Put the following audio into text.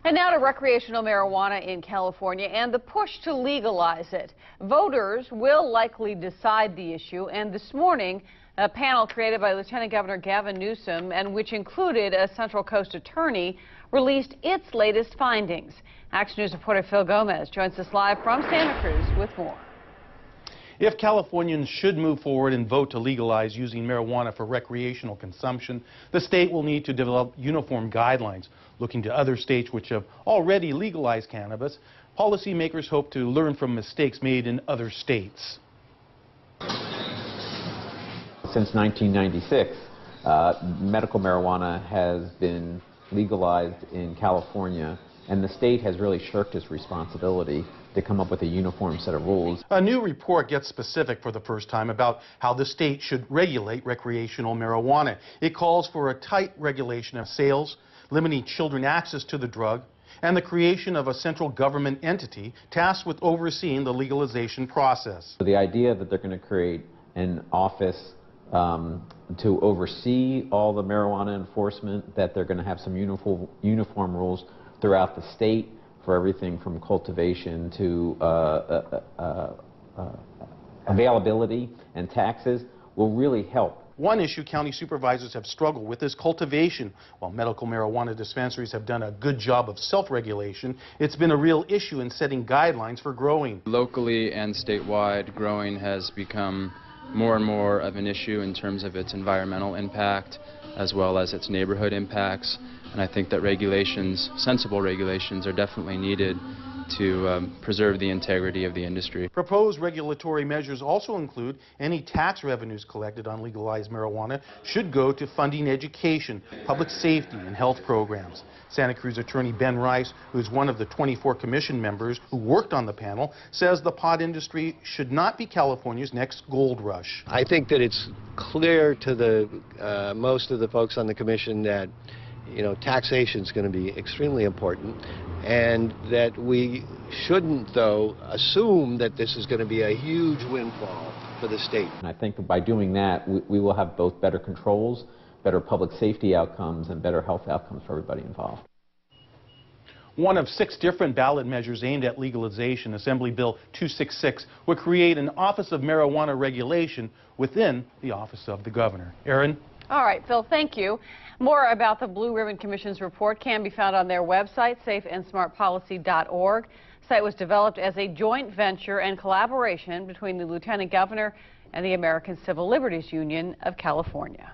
And now to recreational marijuana in California and the push to legalize it. Voters will likely decide the issue, and this morning a panel created by Lieutenant Governor Gavin Newsom, and which included a Central Coast attorney, released its latest findings. Action News reporter Phil Gomez joins us live from Santa Cruz with more. If Californians should move forward and vote to legalize using marijuana for recreational consumption, the state will need to develop uniform guidelines. Looking to other states which have already legalized cannabis, policymakers hope to learn from mistakes made in other states. Since 1996, medical marijuana has been legalized in California, and the state has really shirked its responsibility to come up with a uniform set of rules. A new report gets specific for the first time about how the state should regulate recreational marijuana. It calls for a tight regulation of sales, limiting children access to the drug, and the creation of a central government entity tasked with overseeing the legalization process. The idea that they're going to create an office to oversee all the marijuana enforcement, that they're going to have some uniform rules throughout the state for everything from cultivation to availability and taxes, will really help. One issue county supervisors have struggled with is cultivation. While medical marijuana dispensaries have done a good job of self-regulation, it's been a real issue in setting guidelines for growing. Locally and statewide, growing has become more and more of an issue in terms of its environmental impact as well as its neighborhood impacts. And I think that regulations, sensible regulations, are definitely needed to preserve the integrity of the industry. Proposed regulatory measures also include any tax revenues collected on legalized marijuana should go to funding education, public safety, and health programs. Santa Cruz attorney Ben Rice, who is one of the 24 commission members who worked on the panel, says the pot industry should not be California's next gold rush. I think that it's clear to the most of the folks on the commission that taxation is going to be extremely important, and that we shouldn't, though, assume that this is going to be a huge windfall for the state. And I think that by doing that, we will have both better controls, better public safety outcomes, and better health outcomes for everybody involved. One of 6 different ballot measures aimed at legalization, Assembly Bill 266, would create an Office of Marijuana Regulation within the Office of the Governor. Aaron? All right, Phil, thank you. More about the Blue Ribbon Commission's report can be found on their website, safeandsmartpolicy.org. The site was developed as a joint venture and collaboration between the Lieutenant Governor and the American Civil Liberties Union of California.